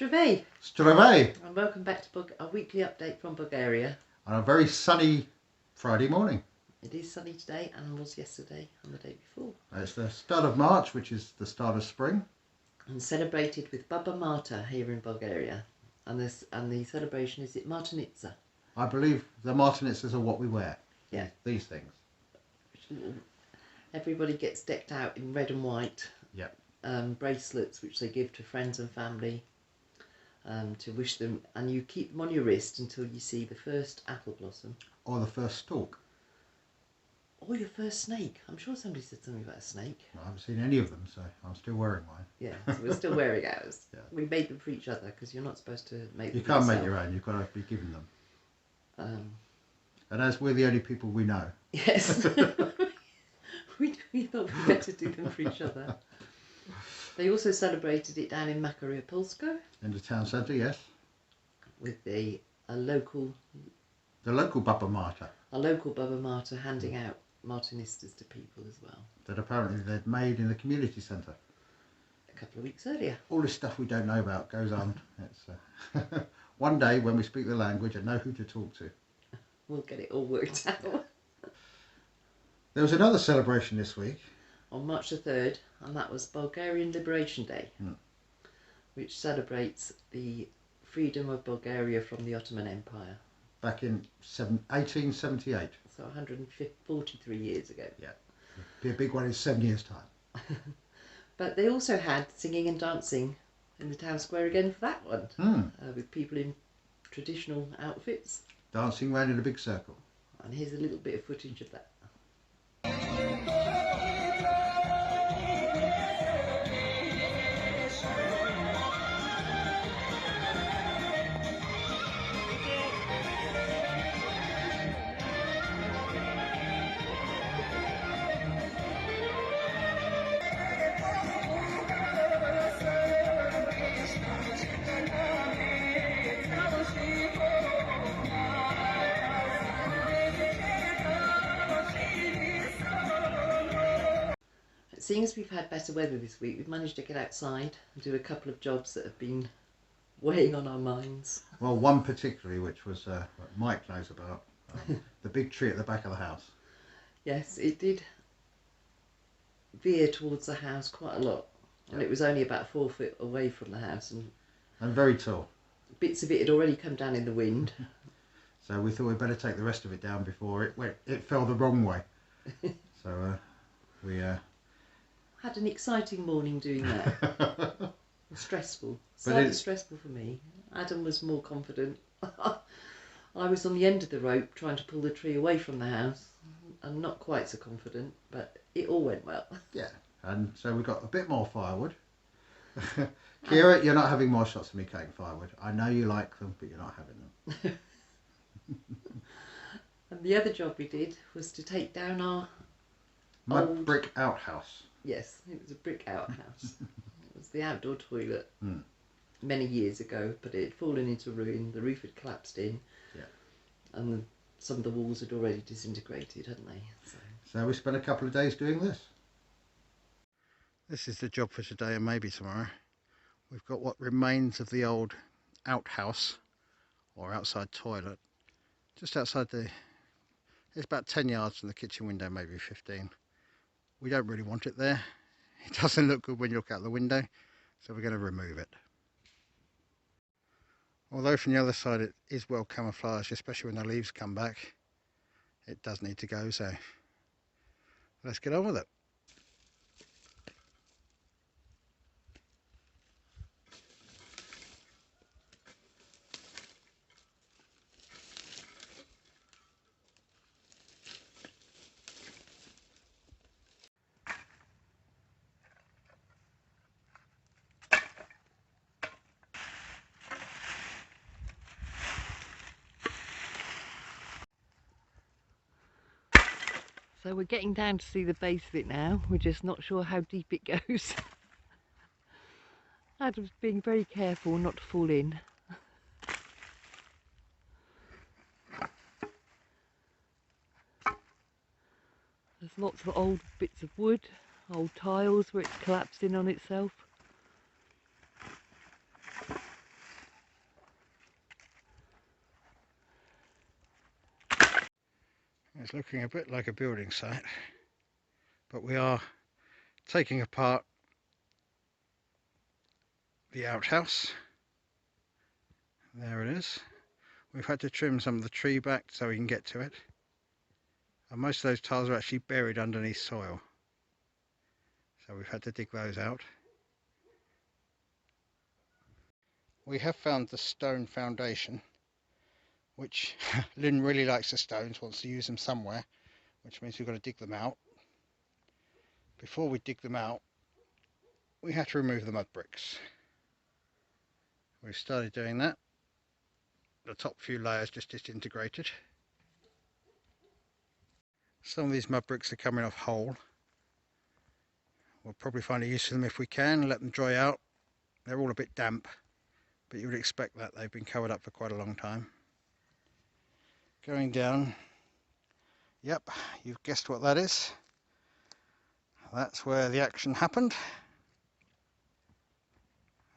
Zdravej! Zdravej! And welcome back to our weekly update from Bulgaria. On a very sunny Friday morning. It is sunny today and was yesterday and the day before. It's the start of March, which is the start of spring. And celebrated with Baba Marta here in Bulgaria. And the celebration is at Martinitsa. I believe the martinitsas are what we wear. Yeah. These things. Everybody gets decked out in red and white. Yep. Bracelets which they give to friends and family to wish them, and you keep them on your wrist until you see the first apple blossom. Or the first stalk. Or your first snake. I'm sure somebody said something about a snake. I haven't seen any of them, so I'm still wearing mine. Yeah, so we're still wearing ours. Yeah. We made them for each other because you're not supposed to make them. You can't make your own, you've got to be given them. And as we're the only people we know. Yes. we thought we'd better do them for each other. They also celebrated it down in Makaria Polsko. In the town centre, yes. With a local... The local Baba Marta. A local Baba Marta handing out Martinistas to people as well. That apparently they'd made in the community centre. A couple of weeks earlier. All this stuff we don't know about goes on. It's one day when we speak the language and know who to talk to. We'll get it all worked out. There was another celebration this week. On March the 3rd, and that was Bulgarian Liberation Day, which celebrates the freedom of Bulgaria from the Ottoman Empire. Back in 1878. So 143 years ago. Yeah, be a big one in 7 years' time. But they also had singing and dancing in the town square again for that one, with people in traditional outfits. Dancing round in a big circle. And here's a little bit of footage of that. Seeing as we've had better weather this week, we've managed to get outside and do a couple of jobs that have been weighing on our minds. Well, one particularly, which was what Mike knows about, the big tree at the back of the house. Yes, it did veer towards the house quite a lot, and it was only about 4 foot away from the house, and very tall. Bits of it had already come down in the wind. So we thought we'd better take the rest of it down before it fell the wrong way. So we had an exciting morning doing that. Stressful, slightly stressful for me. Adam was more confident. I was on the end of the rope trying to pull the tree away from the house, and not quite so confident, but it all went well. Yeah, and so we got a bit more firewood. Kira, you're not having more shots of me cutting firewood. I know you like them, but you're not having them. And the other job we did was to take down our mud brick outhouse. Yes, it was a brick outhouse. It was the outdoor toilet many years ago, but it had fallen into ruin. The roof had collapsed in, and some of the walls had already disintegrated, hadn't they? So we spent a couple of days doing this. This is the job for today and maybe tomorrow. We've got what remains of the old outhouse, or outside toilet, just outside it's about 10 yards from the kitchen window, maybe 15. We don't really want it there. It doesn't look good when you look out the window, so we're going to remove it. Although from the other side it is well camouflaged, especially when the leaves come back, it does need to go, so let's get on with it. So we're getting down to see the base of it now. We're just not sure how deep it goes. Adam's being very careful not to fall in. There's lots of old bits of wood, old tiles where it's collapsed in on itself. It's looking a bit like a building site, but we are taking apart the outhouse. There it is. We've had to trim some of the tree back so we can get to it, and most of those tiles are actually buried underneath soil, so we've had to dig those out. We have found the stone foundation, which Lynn really likes the stones, wants to use them somewhere, which means we've got to dig them out. Before we dig them out, we have to remove the mud bricks. We've started doing that. The top few layers just disintegrated. Some of these mud bricks are coming off whole. We'll probably find a use for them if we can, let them dry out. They're all a bit damp, but you would expect that. They've been covered up for quite a long time. Going down, yep, you've guessed what that is. That's where the action happened,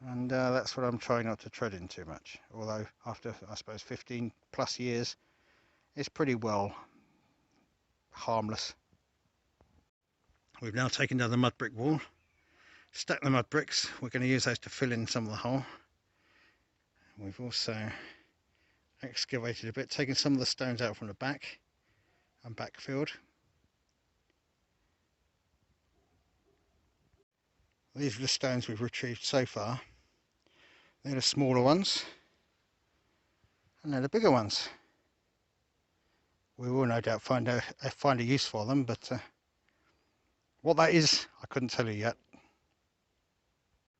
and that's what I'm trying not to tread in too much, although after I suppose 15 plus years it's pretty well harmless. We've now taken down the mud brick wall, stacked the mud bricks. We're going to use those to fill in some of the hole. We've also excavated a bit, taken some of the stones out from the back and backfilled. These are the stones we've retrieved so far. They're the smaller ones, and they're the bigger ones. We will no doubt find a use for them, but what that is, I couldn't tell you yet.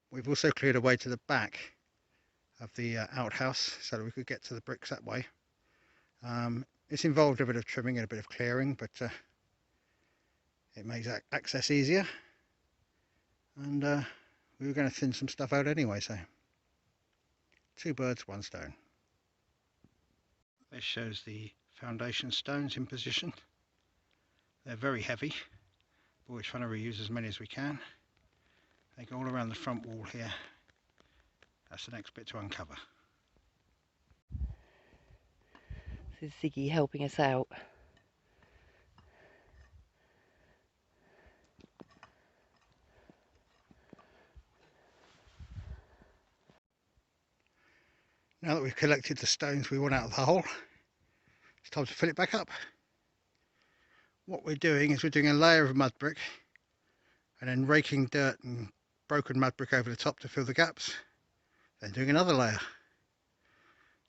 We've also cleared a way to the back of the outhouse so that we could get to the bricks that way. It's involved a bit of trimming and a bit of clearing, but it makes access easier. And we were going to thin some stuff out anyway, so 2 birds, 1 stone. This shows the foundation stones in position. They're very heavy, but we're trying to reuse as many as we can. They go all around the front wall here. That's the next bit to uncover. This is Ziggy helping us out. Now that we've collected the stones we want out of the hole, it's time to fill it back up. What we're doing is we're doing a layer of mud brick and then raking dirt and broken mud brick over the top to fill the gaps, then doing another layer.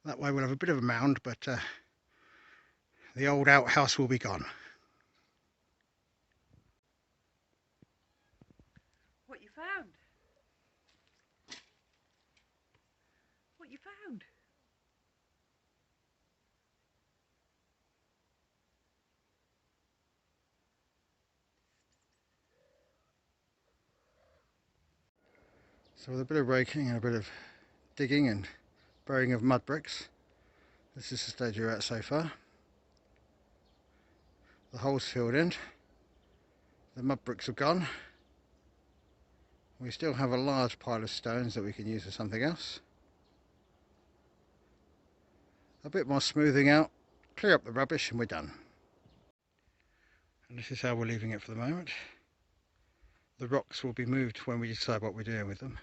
That way we'll have a bit of a mound, but the old outhouse will be gone. What you found? What you found? So with a bit of raking and a bit of digging and burying of mud bricks, this is the stage we're at so far. The hole's filled in, the mud bricks are gone. We still have a large pile of stones that we can use for something else. A bit more smoothing out, clear up the rubbish, and we're done. And this is how we're leaving it for the moment. The rocks will be moved when we decide what we're doing with them.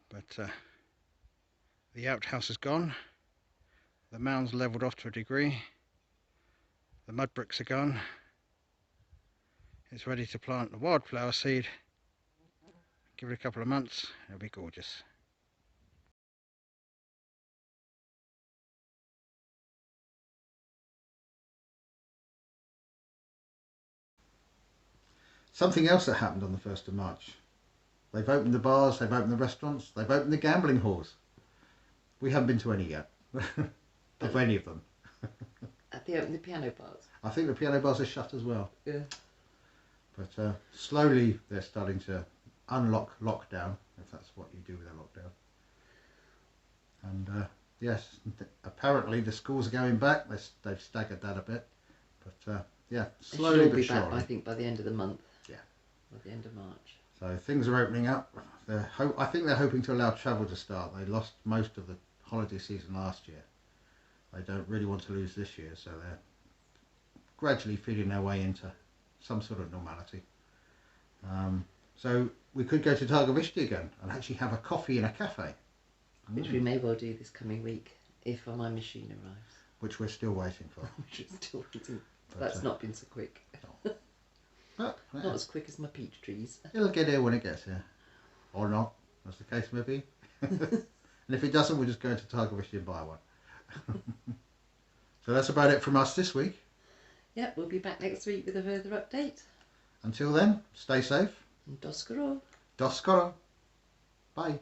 But the outhouse is gone, the mound's levelled off to a degree, the mud bricks are gone. It's ready to plant the wildflower seed. Give it a couple of months, it'll be gorgeous. Something else that happened on the 1st of March. They've opened the bars, they've opened the restaurants, they've opened the gambling halls. We haven't been to any yet, of any of them. Have they opened the piano bars? I think the piano bars are shut as well. Yeah. But slowly they're starting to unlock lockdown, if that's what you do with a lockdown. And yes, apparently the schools are going back. They've staggered that a bit. But yeah, slowly but surely. Back, I think, by the end of the month. Yeah. By the end of March. So things are opening up. I think they're hoping to allow travel to start. They lost most of the holiday season last year. They don't really want to lose this year, so they're gradually feeling their way into some sort of normality. So we could go to Targovishti again and actually have a coffee in a cafe. Which we may well do this coming week if my machine arrives. Which we're still waiting for. Which is still waiting. That's not been so quick. No. But, yeah. Not as quick as my peach trees. It'll get here when it gets here. Or not, as the case may be. And if it doesn't, we'll just go to Targovishti and buy one. So that's about it from us this week. Yep, we'll be back next week with a further update. Until then, stay safe. Doskoro. Doskoro. Bye.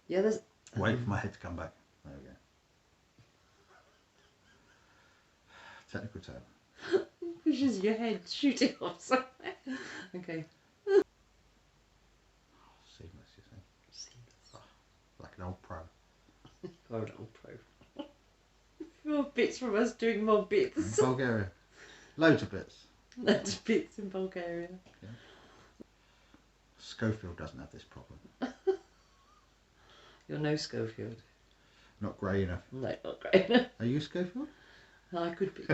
Yeah, there's... Wait for my head to come back. There we go. Technical term. Which is your head shooting off somewhere. Okay. Seamless, you think? Seamless. Oh, like an old pro. Or an old pro. More bits from us doing more bits. In Bulgaria. Loads of bits. Loads of bits in Bulgaria. Yeah. Schofield doesn't have this problem. You're no Schofield. Not grey enough. No, not great enough. Are you Schofield? I could be.